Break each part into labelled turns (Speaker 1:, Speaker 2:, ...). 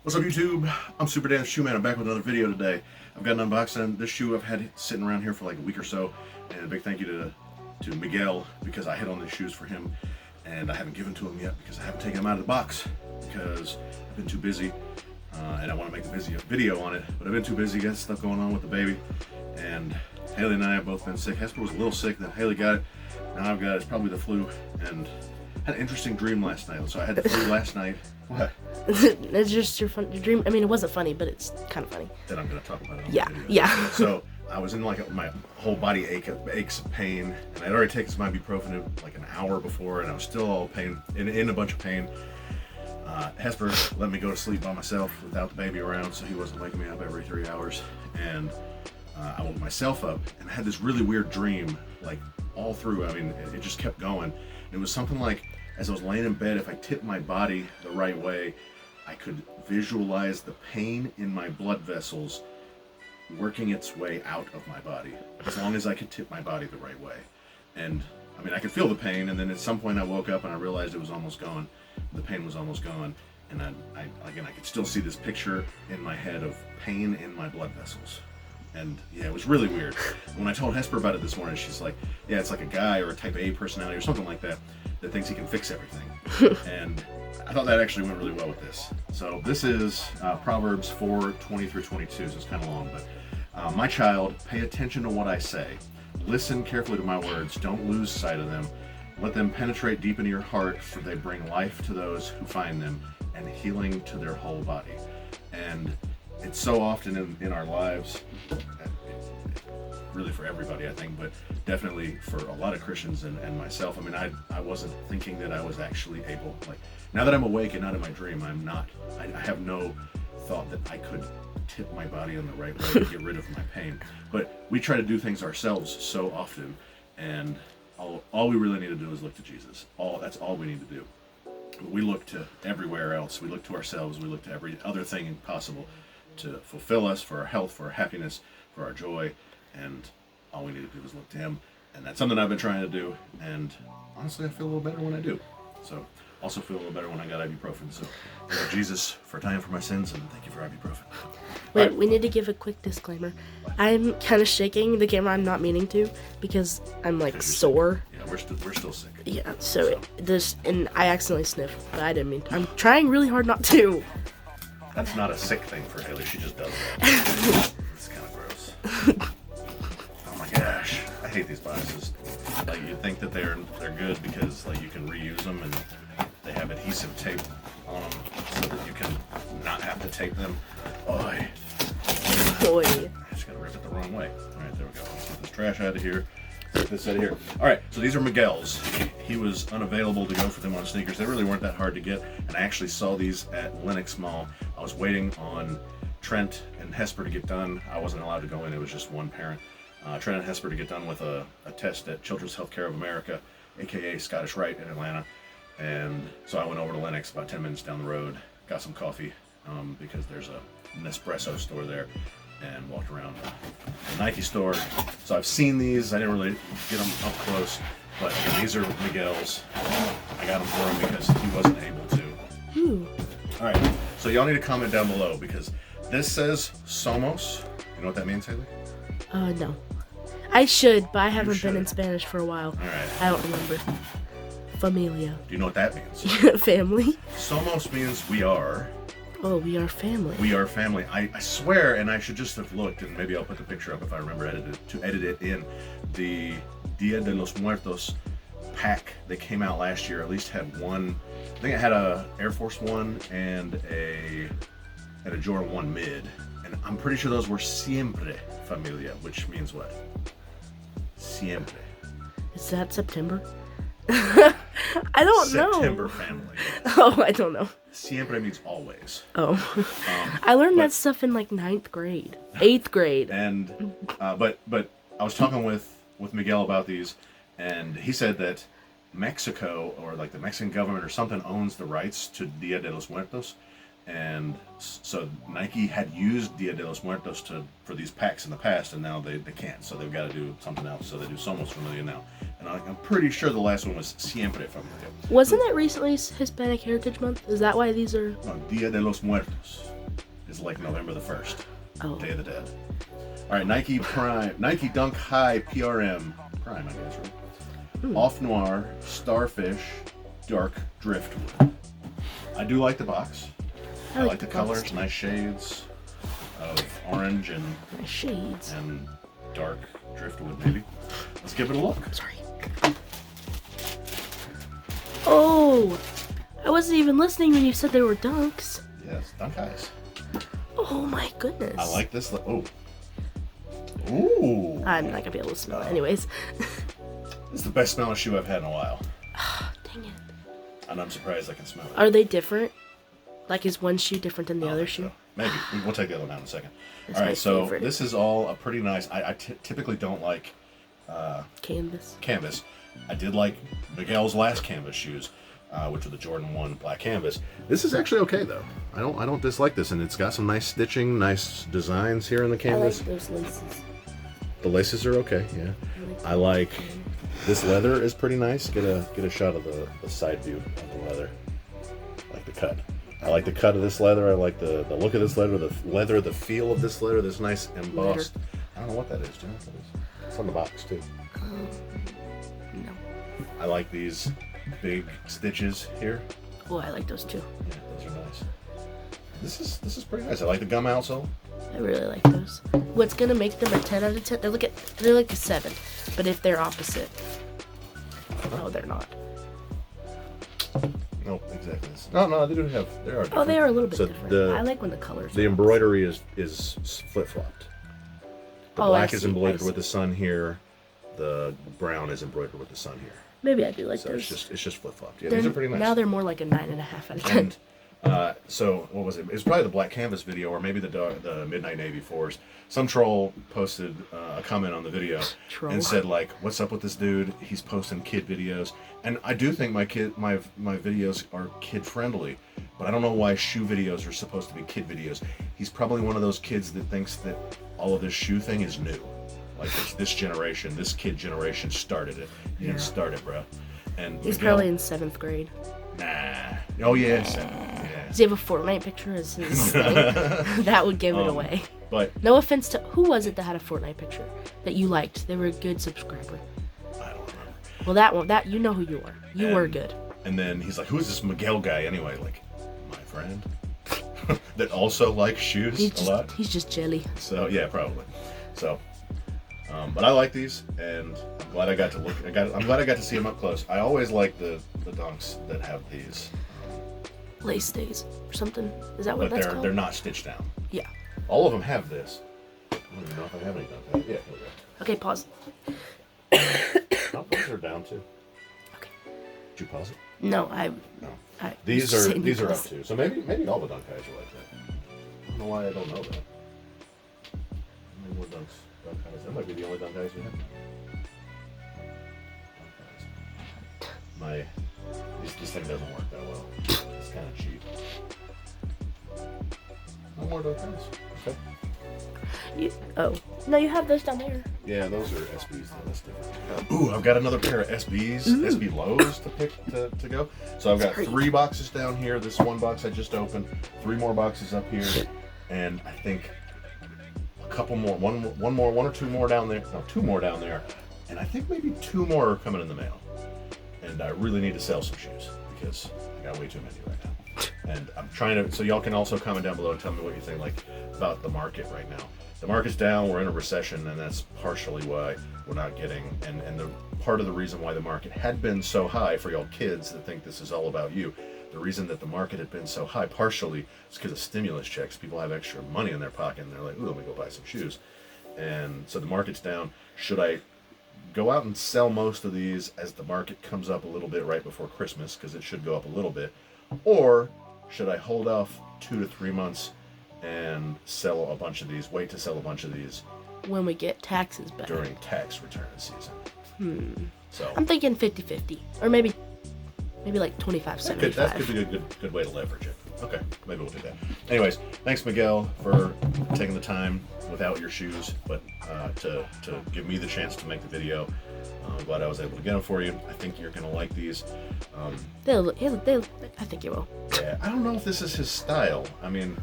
Speaker 1: What's up, YouTube? I'm Super Dan Shoe Man. I'm back with another video today. I've got an unboxing. This shoe I've had sitting around here for like a week or so, and a big thank you to Miguel because I hit on these shoes for him, and I haven't given to him yet because I haven't taken them out of the box because I've been too busy, and I want to make a video on it, but I've been too busy, got stuff going on with the baby, and Haley and I have both been sick. Hesper was a little sick, then Haley got it. Now I've got it's probably the flu, and had an interesting dream last night. So I had the flu last night. What?
Speaker 2: It's just your dream. I mean, it wasn't funny, but it's kind of funny.
Speaker 1: That I'm going to talk about it on
Speaker 2: Yeah,
Speaker 1: the video.
Speaker 2: yeah.
Speaker 1: So I was in like my whole body aches of pain, and I'd already taken some ibuprofen like an hour before, and I was still all pain in a bunch of pain. Hesper let me go to sleep by myself without the baby around, so he wasn't waking me up every 3 hours. And I woke myself up, and I had this really weird dream, like all through. I mean, it just kept going. It was something like, as I was laying in bed, if I tipped my body the right way, I could visualize the pain in my blood vessels working its way out of my body, as long as I could tip my body the right way. And I mean, I could feel the pain, and then at some point I woke up and I realized it was almost gone. The pain was almost gone, and I could still see this picture in my head of pain in my blood vessels. And yeah, it was really weird. When I told Hesper about it this morning, she's like, yeah, it's like a guy or a type A personality or something like that that thinks he can fix everything. And I thought that actually went really well with this. So this is Proverbs 4:20 through 22, so it's kind of long, but my child, pay attention to what I say. Listen carefully to my words. Don't lose sight of them. Let them penetrate deep into your heart, for they bring life to those who find them and healing to their whole body. And it's so often in our lives, really for everybody, I think, but definitely for a lot of Christians and myself. I mean, I wasn't thinking that I was actually able, like, now that I'm awake and not in my dream, I have no thought that I could tip my body in the right way to get rid of my pain. But we try to do things ourselves so often, and all we really need to do is look to Jesus. That's all we need to do. We look to everywhere else. We look to ourselves. We look to every other thing possible to fulfill us, for our health, for our happiness, for our joy, and all we need to do is look to Him. And that's something I've been trying to do, and honestly I feel a little better when I do. So also feel a little better when I got ibuprofen. So thank you, Jesus, for dying for my sins, and thank you for ibuprofen.
Speaker 2: Wait,
Speaker 1: Right.
Speaker 2: we need to give a quick disclaimer. I'm kind of shaking the camera. I'm not meaning to because I'm like
Speaker 1: Because you're
Speaker 2: sore.
Speaker 1: sick. Yeah, we're still sick.
Speaker 2: Yeah, so and I accidentally sniffed, but I didn't mean to. I'm trying really hard not to.
Speaker 1: That's not a sick thing for Haley. She just does that. It's kind of gross. Oh my gosh, I hate these boxes. Like, you think that they're good because like you can reuse them and they have adhesive tape on them so that you can not have to tape them. Oy.
Speaker 2: Boy.
Speaker 1: I just gotta rip it the wrong way. All right, there we go. Let's get this trash out of here. Get this out of here. All right, so these are Miguel's. He was unavailable to go for them on sneakers. They really weren't that hard to get, and I actually saw these at Lenox Mall. I was waiting on Trent and Hesper to get done. I wasn't allowed to go in. It was just one parent. Trent and Hesper to get done with a test at Children's Healthcare of America, aka Scottish Rite in Atlanta. And so I went over to Lenox about 10 minutes down the road, got some coffee because there's a Nespresso store there, and walked around the Nike store. So I've seen these. I didn't really get them up close, but again, these are Miguel's. I got them for him because he wasn't able to.
Speaker 2: Ooh.
Speaker 1: All right, so y'all need to comment down below because this says Somos. You know what that means, Haley?
Speaker 2: No. I should, but I haven't been
Speaker 1: should.
Speaker 2: in Spanish for a while.
Speaker 1: All right.
Speaker 2: I don't remember. Familia.
Speaker 1: Do you know what that means?
Speaker 2: Family.
Speaker 1: Somos means we are.
Speaker 2: Oh, we are family.
Speaker 1: We are family. I swear, and I should just have looked, and maybe I'll put the picture up if I remember to edit it in. The Dia de los Muertos pack that came out last year at least had one. I think it had a Air Force One and a Jordan 1 mid, and I'm pretty sure those were Siempre Familia, which means what? Siempre.
Speaker 2: Is that September? I don't know.
Speaker 1: September family.
Speaker 2: Oh, I don't know.
Speaker 1: Siempre means always.
Speaker 2: Oh. I learned that stuff in like 9th grade. 8th grade.
Speaker 1: And but I was talking with Miguel about these, and he said that Mexico, or like the Mexican government or something, owns the rights to Dia de los Muertos, And so Nike had used Dia de los Muertos for these packs in the past, and now they can't. So they've got to do something else. So they do Somos Familia now. And I'm pretty sure the last one was Siempre Familia.
Speaker 2: Wasn't it recently Hispanic Heritage Month? Is that why these are...
Speaker 1: No, Dia de los Muertos is like November the 1st.
Speaker 2: Oh.
Speaker 1: Day of the Dead. All right, Nike Prime. Nike Dunk High PRM. Prime, I guess, right? Off Noir, Starfish, Dark Driftwood. I do like the box. I like the colors, nice shades of orange and
Speaker 2: nice shades
Speaker 1: and dark driftwood, maybe. Let's give it a look.
Speaker 2: Sorry. Oh, I wasn't even listening when you said they were dunks.
Speaker 1: Yes, dunk highs.
Speaker 2: Oh my goodness.
Speaker 1: I like this. Oh. Ooh.
Speaker 2: I'm not gonna be able to smell it anyways.
Speaker 1: This is the best smelling shoe I've had in a while.
Speaker 2: Dang it.
Speaker 1: And I'm surprised I can smell it.
Speaker 2: Are they different? Like, is one shoe different than the other shoe?
Speaker 1: So. Maybe. We'll take the other one out in a second.
Speaker 2: That's
Speaker 1: all right,
Speaker 2: my
Speaker 1: so
Speaker 2: favorite.
Speaker 1: this is all a pretty nice... I typically don't like... Canvas. I did like Miguel's last canvas shoes, which were the Jordan 1 black canvas. This is actually okay, though. I don't dislike this, and it's got some nice stitching, nice designs here in the canvas.
Speaker 2: I like those laces.
Speaker 1: The laces are okay, yeah. I like... This leather is pretty nice. Get a shot of the side view of the leather. I like the cut. I like the cut of this leather. I like the look of this leather, the feel of this leather, this nice embossed. I don't know what that is, do you know what that is? It's on the box, too.
Speaker 2: No.
Speaker 1: I like these big stitches here.
Speaker 2: Oh, I like those too.
Speaker 1: Yeah, those are nice. This is pretty nice. I like the gum outsole.
Speaker 2: I really like those. What's gonna make them a 10 out of 10? They're like a 7, but if they're opposite. No, they're not.
Speaker 1: No, exactly. No, they do have. They are.
Speaker 2: Oh, they are a little bit
Speaker 1: So
Speaker 2: different. I like when the colors.
Speaker 1: The embroidery is flip flopped. The black is embroidered with the sun here. The brown is embroidered with the sun here.
Speaker 2: Maybe I do like
Speaker 1: So
Speaker 2: those.
Speaker 1: it's just flip flopped. Yeah, these are pretty nice.
Speaker 2: Now they're more like a 9.5 out of 10.
Speaker 1: And so what was it? It was probably the black canvas video, or maybe the Midnight Navy 4s. Some troll posted a comment on the video and said like, "What's up with this dude? He's posting kid videos." And I do think my videos are kid friendly, but I don't know why shoe videos are supposed to be kid videos. He's probably one of those kids that thinks that all of this shoe thing is new. Like this generation, this kid generation started it. You didn't start it, bro. And
Speaker 2: He's probably in 7th grade.
Speaker 1: Nah. Oh yeah, 7th. Yeah.
Speaker 2: Does he have a Fortnite picture as his thing? That would give it away.
Speaker 1: But
Speaker 2: no offense to who was it that had a Fortnite picture that you liked? They were a good subscriber.
Speaker 1: I don't remember.
Speaker 2: Well, that you know who you are. You were good.
Speaker 1: And then he's like, "Who's this Miguel guy anyway?" Like, my friend that also likes shoes a lot.
Speaker 2: He's just jelly.
Speaker 1: So yeah, probably. So, but I like these, and I'm glad I got to look. I'm glad I got to see them up close. I always like the dunks that have these.
Speaker 2: Lace stays or something. Is that what
Speaker 1: But
Speaker 2: that's called?
Speaker 1: they're not stitched down.
Speaker 2: Yeah.
Speaker 1: All of them have this. I don't even know if I have any dunk. Yeah, here we go.
Speaker 2: Okay, pause.
Speaker 1: Oh, those are down too.
Speaker 2: Okay.
Speaker 1: Did you pause it?
Speaker 2: No,
Speaker 1: No.
Speaker 2: I
Speaker 1: These
Speaker 2: was
Speaker 1: are
Speaker 2: saying
Speaker 1: these are up
Speaker 2: pause.
Speaker 1: too. So maybe all the dunk guys are like that. I don't know why I don't know that. How many more dunk guys? That might be the only dunk guys we have. This thing doesn't work that well. It's kind of cheap. No more dunk guys. Okay.
Speaker 2: No, you have those down there.
Speaker 1: Yeah, those are SBs. Though. That's different. Ooh, I've got another pair of SBs, SB lows to pick to go. So I've got 3 boxes down here. This one box I just opened. 3 more boxes up here, and I think a couple more. One or 2 more down there. No, 2 more down there, and I think maybe 2 more are coming in the mail. And I really need to sell some shoes because I got way too many right now. And I'm trying to. So y'all can also comment down below and tell me what you think, like about the market right now. The market's down, we're in a recession, and that's partially why we're not getting, and the part of the reason why the market had been so high for y'all kids that think this is all about you, the reason that the market had been so high partially is because of stimulus checks. People have extra money in their pocket, and they're like, ooh, let me go buy some shoes. And so the market's down. Should I go out and sell most of these as the market comes up a little bit right before Christmas, because it should go up a little bit, or should I hold off 2 to 3 months and sell a bunch of these, wait to sell a bunch of these
Speaker 2: when we get taxes back
Speaker 1: during tax return season? So
Speaker 2: I'm thinking 50-50, or maybe like 25-75.
Speaker 1: that could be a good way to leverage it. Okay, maybe we'll do that. Anyways, thanks Miguel for taking the time without your shoes, but to give me the chance to make the video. I'm glad I was able to get them for you. I think you're gonna like these.
Speaker 2: I think you will.
Speaker 1: Yeah, I don't know if this is his style. I mean,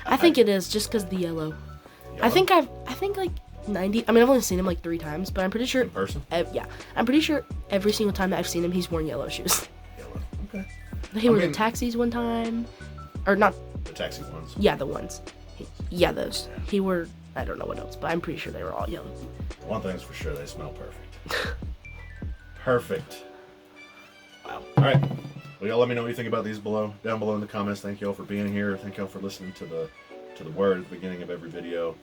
Speaker 2: I think it is just because the yellow. I think like 90. I mean, I've only seen him like 3 times, but I'm pretty sure.
Speaker 1: In person?
Speaker 2: Yeah, I'm pretty sure every single time that I've seen him, he's worn yellow shoes.
Speaker 1: Yellow. Okay.
Speaker 2: He wore the taxis one time, or not.
Speaker 1: The taxi ones.
Speaker 2: Yeah, the ones. Those. He wore. I don't know what else, but I'm pretty sure they were all yellow.
Speaker 1: One thing's for sure, they smell perfect. Perfect. Wow. All right. Well, y'all let me know what you think about these down below in the comments. Thank y'all for being here. Thank y'all for listening to the word at the beginning of every video.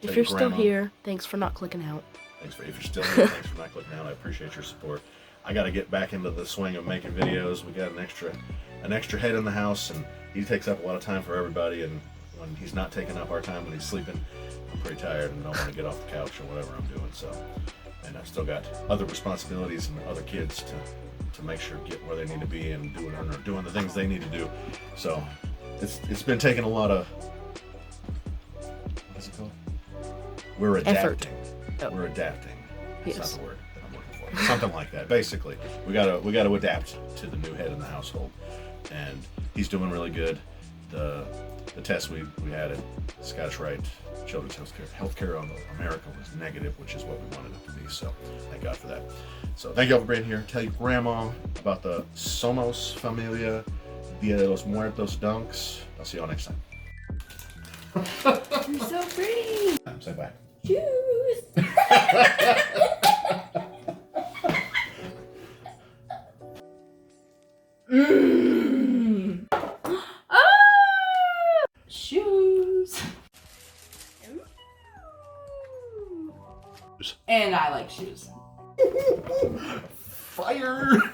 Speaker 2: If you're still here, thanks for not clicking out.
Speaker 1: If you're still here, thanks for not clicking out. I appreciate your support. I got to get back into the swing of making videos. We got an extra head in the house, and he takes up a lot of time for everybody. And when he's not taking up our time when he's sleeping, I'm pretty tired and don't want to get off the couch or whatever I'm doing. So, and I've still got other responsibilities and other kids to make sure get where they need to be and doing the things they need to do. So, it's been taking a lot of, what's it called? We're adapting.
Speaker 2: Oh.
Speaker 1: We're adapting. That's
Speaker 2: Yes.
Speaker 1: not the word that I'm looking for. Something like that. Basically, we gotta adapt to the new head in the household, and he's doing really good. The test we had at Scottish Rite Children's Healthcare on America was negative, which is what we wanted it to be. So thank God for that. So thank y'all for being here. Tell your grandma about the Somos Familia Dia de los Muertos dunks. I'll see y'all next time.
Speaker 3: You're so pretty.
Speaker 1: Say bye.
Speaker 3: Shoes. Shoes. And I like shoes.
Speaker 1: Fire!